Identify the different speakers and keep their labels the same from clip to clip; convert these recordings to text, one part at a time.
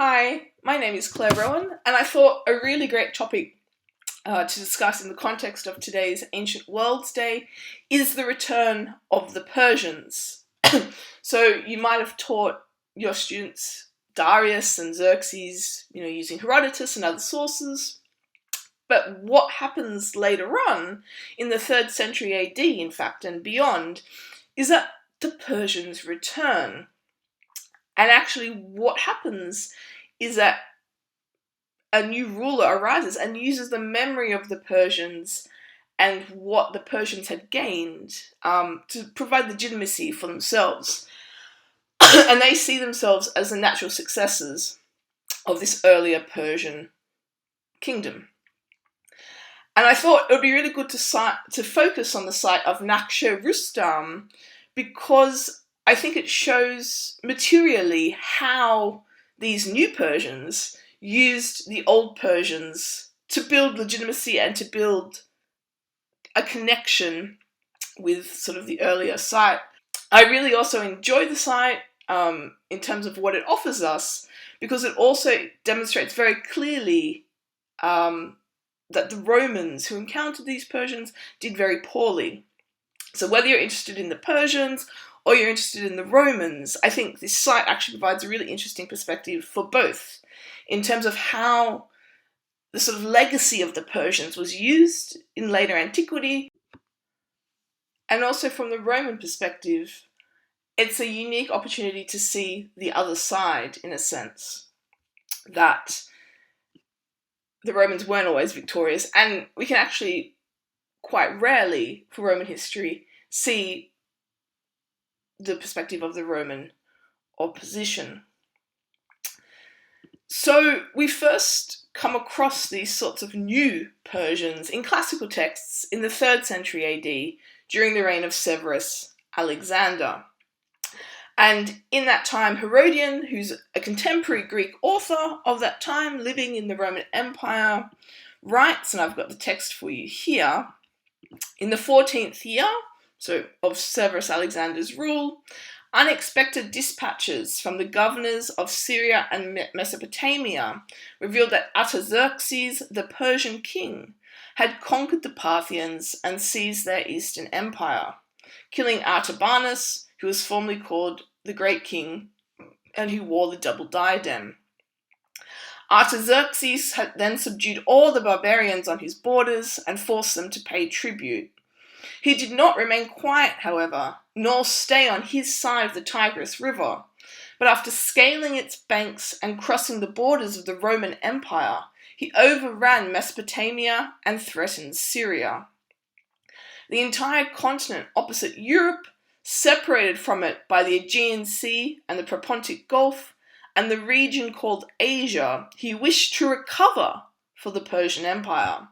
Speaker 1: Hi, my name is Clare Rowan, and I thought a really great topic to discuss in the context of today's Ancient Worlds Day is the return of the Persians. So you might have taught your students Darius and Xerxes, using Herodotus and other sources. But what happens later on, in the 3rd century AD, in fact, and beyond, is that the Persians return. And actually what happens is that a new ruler arises and uses the memory of the Persians and what the Persians had gained to provide legitimacy for themselves. And they see themselves as the natural successors of this earlier Persian kingdom. And I thought it would be really good to focus on the site of Naqsh-e Rostam, because I think it shows materially how these new Persians used the old Persians to build legitimacy and to build a connection with sort of the earlier site. I really also enjoy the site in terms of what it offers us, because it also demonstrates very clearly that the Romans who encountered these Persians did very poorly. So whether you're interested in the Persians or you're interested in the Romans, I think this site actually provides a really interesting perspective for both, in terms of how the sort of legacy of the Persians was used in later antiquity, and also from the Roman perspective, it's a unique opportunity to see the other side, in a sense, that the Romans weren't always victorious, and we can actually quite rarely, for Roman history, see the perspective of the Roman opposition. So we first come across these sorts of new Persians in classical texts in the 3rd century AD during the reign of Severus Alexander. And in that time, Herodian, who's a contemporary Greek author of that time living in the Roman Empire, writes, and I've got the text for you here, in the 14th year, so of Severus Alexander's rule, unexpected dispatches from the governors of Syria and Mesopotamia revealed that Artaxerxes, the Persian king, had conquered the Parthians and seized their eastern empire, killing Artabanus, who was formerly called the Great King and who wore the double diadem. Artaxerxes had then subdued all the barbarians on his borders and forced them to pay tribute. He did not remain quiet, however, nor stay on his side of the Tigris River, but after scaling its banks and crossing the borders of the Roman Empire, he overran Mesopotamia and threatened Syria. The entire continent opposite Europe, separated from it by the Aegean Sea and the Propontic Gulf, and the region called Asia, he wished to recover for the Persian Empire.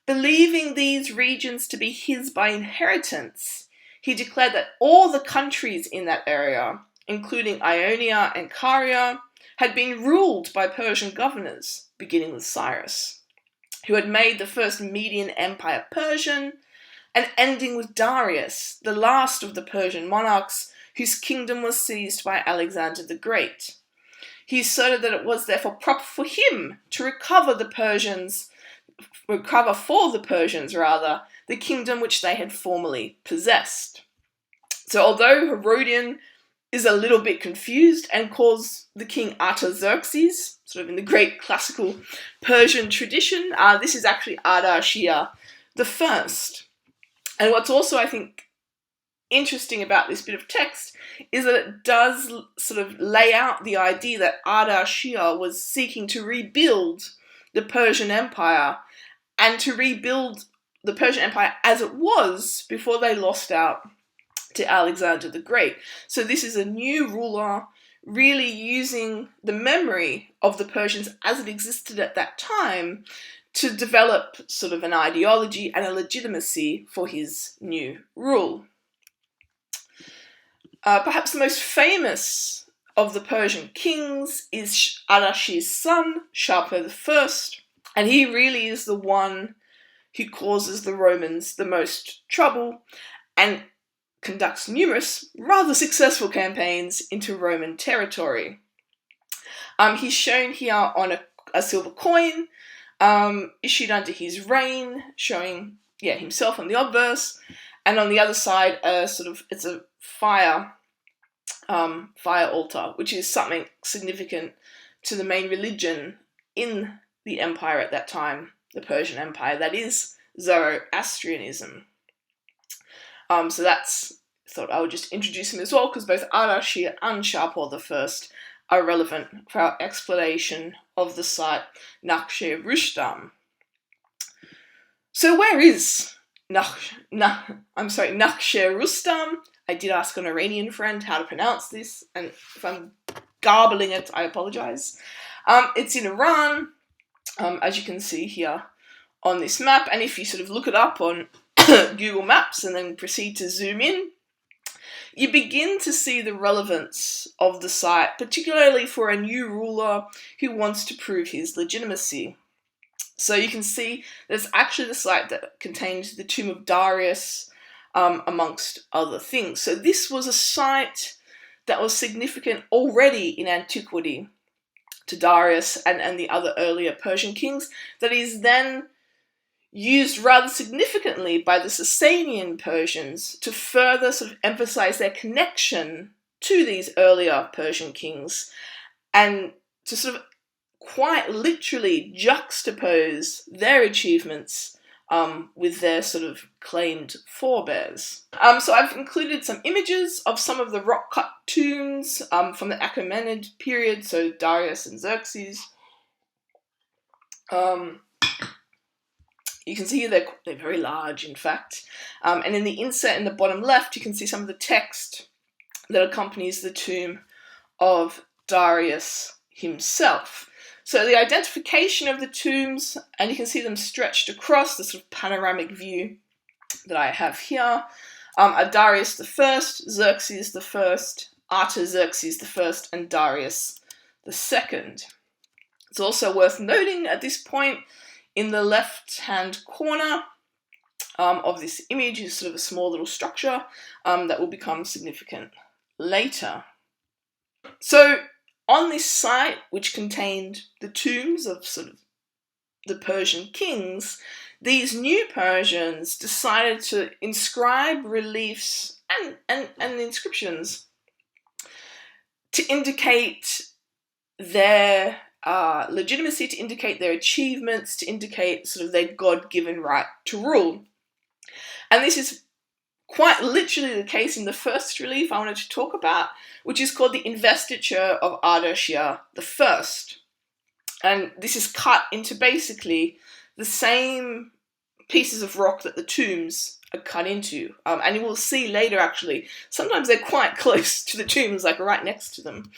Speaker 1: Believing these regions to be his by inheritance, he declared that all the countries in that area, including Ionia and Caria, had been ruled by Persian governors, beginning with Cyrus, who had made the first Median Empire Persian, and ending with Darius, the last of the Persian monarchs, whose kingdom was seized by Alexander the Great. He asserted that it was therefore proper for him to recover for the Persians, the kingdom which they had formerly possessed. So although Herodian is a little bit confused and calls the king Artaxerxes, sort of in the great classical Persian tradition, this is actually Ardashir the First. And what's also, I think, interesting about this bit of text is that it does sort of lay out the idea that Ardashir was seeking to rebuild the Persian Empire and to rebuild the Persian Empire as it was before they lost out to Alexander the Great. So this is a new ruler really using the memory of the Persians as it existed at that time to develop sort of an ideology and a legitimacy for his new rule. Perhaps the most famous of the Persian kings is Ardashir's son, Sharpa I, and he really is the one who causes the Romans the most trouble and conducts numerous rather successful campaigns into Roman territory. He's shown here on a silver coin issued under his reign, showing himself on the obverse, and on the other side it's a fire altar, which is something significant to the main religion in the empire at that time, the Persian Empire, that is Zoroastrianism. So that's, thought I would just introduce him as well, because both Ardashir and Sharpa I are relevant for our explanation of the site Naqsh-e Rostam. So where is Naqsh-e Rostam? I did ask an Iranian friend how to pronounce this, and if I'm garbling it, I apologise. It's in Iran, as you can see here on this map, and if you sort of look it up on Google Maps and then proceed to zoom in, you begin to see the relevance of the site, particularly for a new ruler who wants to prove his legitimacy. So you can see that it's actually the site that contains the tomb of Darius, amongst other things. So this was a site that was significant already in antiquity to Darius and the other earlier Persian kings, that is then used rather significantly by the Sasanian Persians to further sort of emphasize their connection to these earlier Persian kings, and to sort of quite literally juxtapose their achachievements with their sort of claimed forebears. So I've included some images of some of the rock-cut tombs from the Achaemenid period, so Darius and Xerxes. You can see they're very large, in fact. And in the insert in the bottom left, you can see some of the text that accompanies the tomb of Darius himself. So the identification of the tombs, and you can see them stretched across the sort of panoramic view that I have here, are Darius I, Xerxes I, Artaxerxes I, and Darius II. It's also worth noting at this point, in the left-hand corner of this image is sort of a small little structure that will become significant later. So on this site, which contained the tombs of sort of the Persian kings, these new Persians decided to inscribe reliefs and inscriptions to indicate their legitimacy, to indicate their achievements, to indicate sort of their God-given right to rule. And this is quite literally the case in the first relief I wanted to talk about, which is called the Investiture of Ardashir I. And this is cut into basically the same pieces of rock that the tombs are cut into. And you will see later, actually, sometimes they're quite close to the tombs, like right next to them.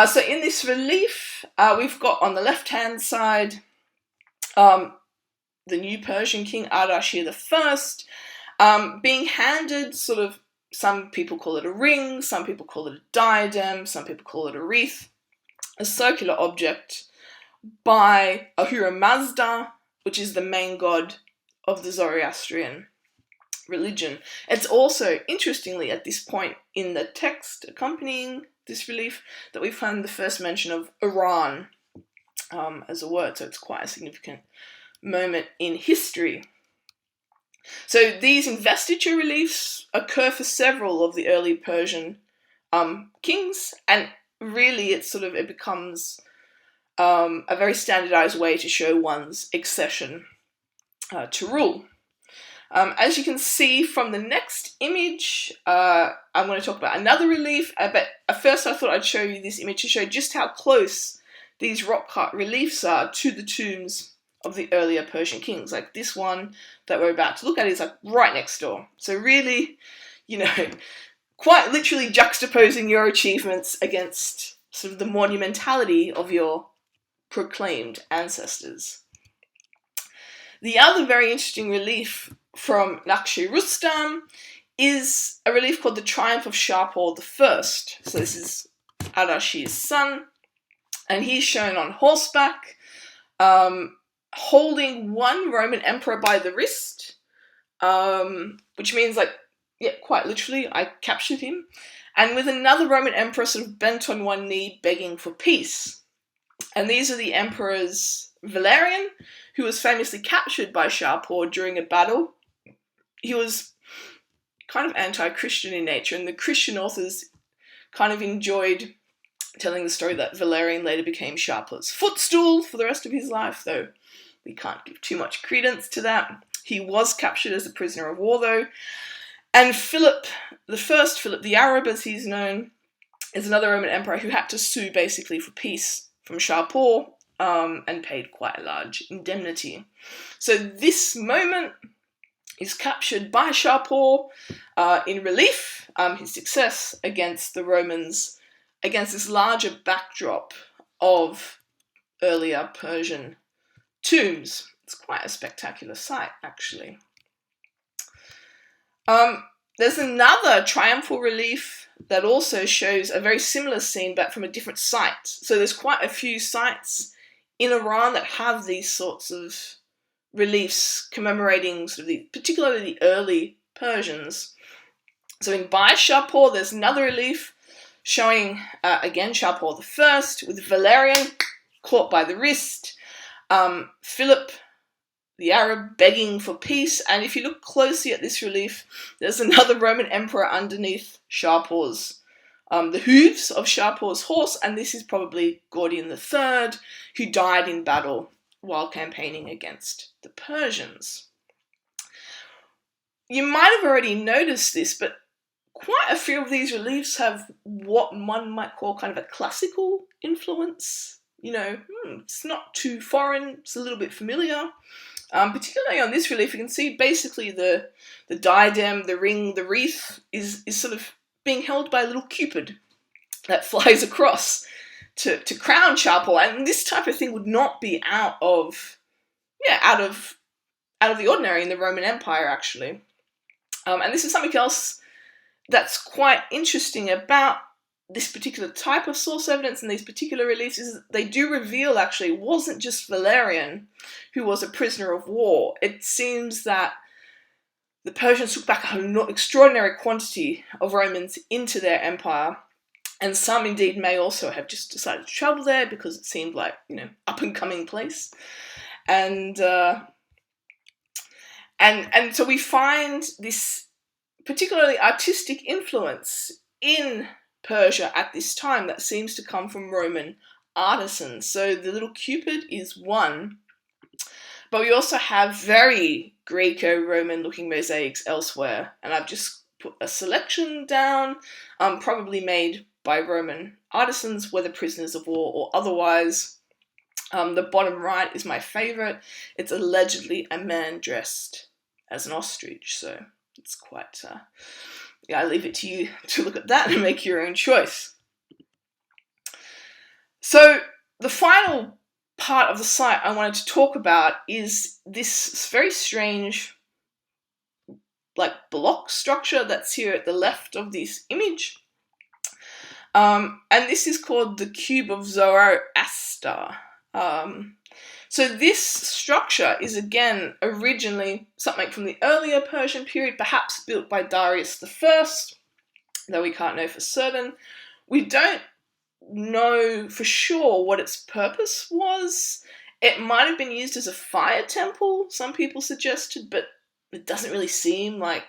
Speaker 1: So in this relief, we've got on the left-hand side the new Persian king Ardashir I being handed sort of, some people call it a ring, some people call it a diadem, some people call it a wreath, a circular object by Ahura Mazda, which is the main god of the Zoroastrian religion. It's also, interestingly, at this point in the text accompanying this relief, that we find the first mention of Iran as a word, so it's quite a significant moment in history. So these investiture reliefs occur for several of the early Persian kings, and really it becomes a very standardized way to show one's accession to rule. As you can see from the next image, I'm going to talk about another relief, but first I thought I'd show you this image to show just how close these rock-cut reliefs are to the tombs of the earlier Persian kings. Like this one that we're about to look at is like right next door. So really, quite literally juxtaposing your achievements against sort of the monumentality of your proclaimed ancestors. The other very interesting relief from Naqsh-e Rostam is a relief called the Triumph of Sharpa I. So this is Ardashir's son, and he's shown on horseback, holding one Roman emperor by the wrist, which means quite literally, I captured him. and with another Roman emperor sort of bent on one knee, begging for peace. And these are the emperors Valerian, who was famously captured by Sharpa during a battle. He was kind of anti-Christian in nature, and the Christian authors kind of enjoyed telling the story that Valerian later became Sharpa's footstool for the rest of his life, though we can't give too much credence to that. He was captured as a prisoner of war, though. And Philip the Arab, as he's known, is another Roman emperor who had to sue basically for peace from Sharpa, and paid quite a large indemnity. So this moment is captured by Sharpa in relief, his success against the Romans, against this larger backdrop of earlier Persian tombs. It's quite a spectacular sight, actually. There's another Triumphal Relief that also shows a very similar scene, but from a different site. So there's quite a few sites in Iran that have these sorts of reliefs commemorating particularly the early Persians. So in Bai Sharpa, there's another relief showing, again, Sharpa I with Valerian caught by the wrist, Philip the Arab begging for peace, and if you look closely at this relief, there's another Roman emperor underneath Sharpa's, the hooves of Sharpa's horse, and this is probably Gordian III, who died in battle while campaigning against the Persians. You might have already noticed this, but quite a few of these reliefs have what one might call kind of a classical influence. It's not too foreign, it's a little bit familiar. Particularly on this relief, you can see basically the diadem, the ring, the wreath is sort of being held by a little cupid that flies across to crown Sharpa, and this type of thing would not be out of the ordinary in the Roman Empire, actually. And this is something else that's quite interesting about this particular type of source evidence and these particular reliefs, is that they do reveal actually it wasn't just Valerian who was a prisoner of war. It seems that the Persians took back an extraordinary quantity of Romans into their empire, and some indeed may also have just decided to travel there because it seemed like, up and coming place. And so we find this particularly artistic influence in Persia at this time that seems to come from Roman artisans. So the little cupid is one, but we also have very Greco-Roman looking mosaics elsewhere, and I've just put a selection down, probably made by Roman artisans, whether prisoners of war or otherwise. The bottom right is my favourite. It's allegedly a man dressed as an ostrich, so it's quite... I leave it to you to look at that and make your own choice. So the final part of the site I wanted to talk about is this very strange block structure that's here at the left of this image. And this is called the Cube of Zoroaster. So this structure is again originally something from the earlier Persian period, perhaps built by Darius I, though we can't know for certain. We don't know for sure what its purpose was. It might have been used as a fire temple, some people suggested, but it doesn't really seem like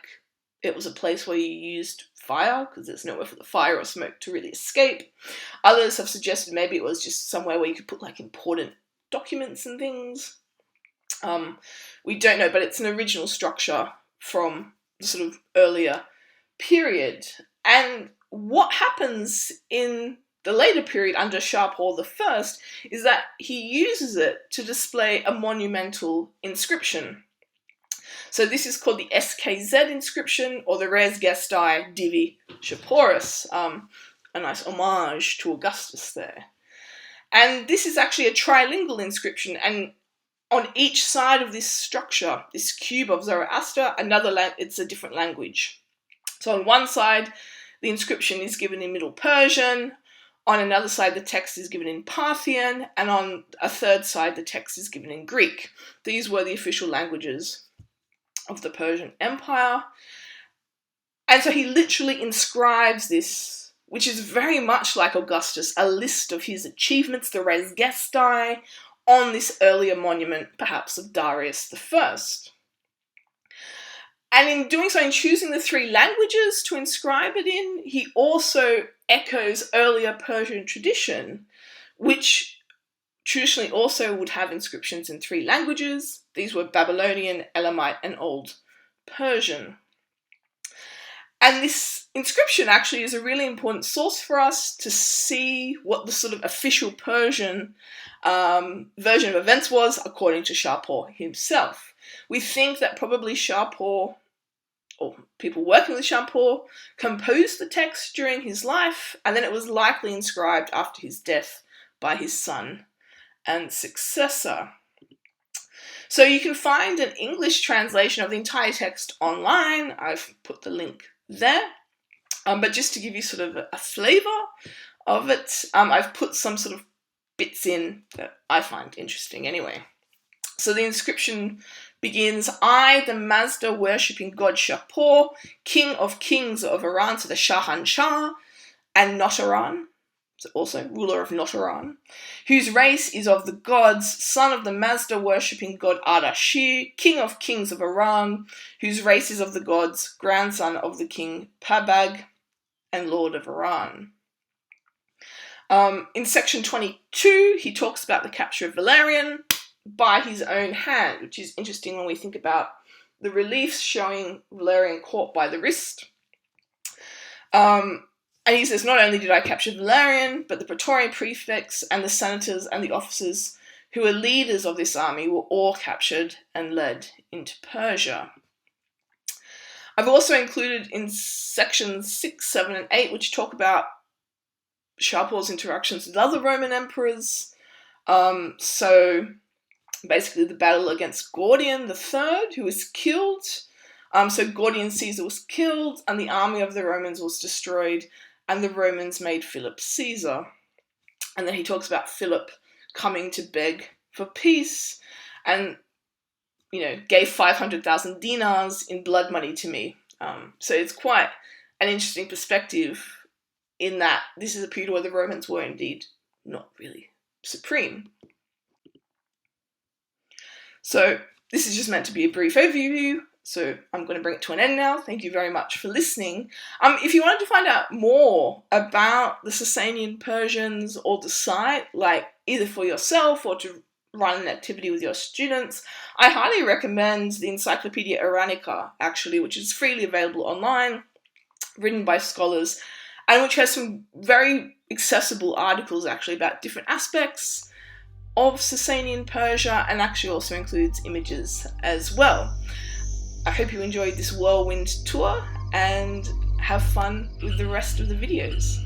Speaker 1: it was a place where you used fire, because there's nowhere for the fire or smoke to really escape. Others have suggested maybe it was just somewhere where you could put important documents and things. We don't know, but it's an original structure from the sort of earlier period. And what happens in the later period under Sharpa I is that he uses it to display a monumental inscription. So this is called the SKZ Inscription, or the Res Gestae Divi Shaporis, a nice homage to Augustus there. And this is actually a trilingual inscription, and on each side of this structure, this cube of Zoroaster, it's a different language. So on one side, the inscription is given in Middle Persian, on another side the text is given in Parthian, and on a third side the text is given in Greek. These were the official languages of the Persian Empire. And so he literally inscribes this, which is very much like Augustus, a list of his achievements, the res gestae, on this earlier monument, perhaps of Darius I. And in doing so, in choosing the 3 languages to inscribe it in, he also echoes earlier Persian tradition, which traditionally also would have inscriptions in 3 languages. These were Babylonian, Elamite, and Old Persian. And this inscription actually is a really important source for us to see what the sort of official Persian version of events was, according to Sharpa himself. We think that probably Sharpa, or people working with Sharpa, composed the text during his life, and then it was likely inscribed after his death by his son and successor. So you can find an English translation of the entire text online. I've put the link there. But just to give you sort of a flavour of it, I've put some sort of bits in that I find interesting anyway. So the inscription begins, I, the Mazda worshipping god Shapur, king of kings of Iran, so the Shahanshah, and not Iran, so also ruler of not Iran, whose race is of the gods, son of the Mazda worshipping god Ardashir, king of kings of Iran, whose race is of the gods, grandson of the king Pabag, and lord of Iran. In section 22, he talks about the capture of Valerian by his own hand, which is interesting when we think about the reliefs showing Valerian caught by the wrist. And he says, not only did I capture Valerian, but the Praetorian prefects and the senators and the officers who were leaders of this army were all captured and led into Persia. I've also included in sections 6, 7, and 8, which talk about Sharpa's interactions with other Roman emperors. So basically the battle against Gordian III, who was killed. So Gordian Caesar was killed, and the army of the Romans was destroyed, and the Romans made Philip Caesar. And then he talks about Philip coming to beg for peace, and gave 500,000 dinars in blood money to me. So it's quite an interesting perspective in that this is a period where the Romans were indeed not really supreme. So this is just meant to be a brief overview, so I'm going to bring it to an end now. Thank you very much for listening. If you wanted to find out more about the Sasanian Persians or the site, like either for yourself or to run an activity with your students, I highly recommend the Encyclopedia Iranica, actually, which is freely available online, written by scholars, and which has some very accessible articles actually about different aspects of Sasanian Persia, and actually also includes images as well. I hope you enjoyed this whirlwind tour and have fun with the rest of the videos.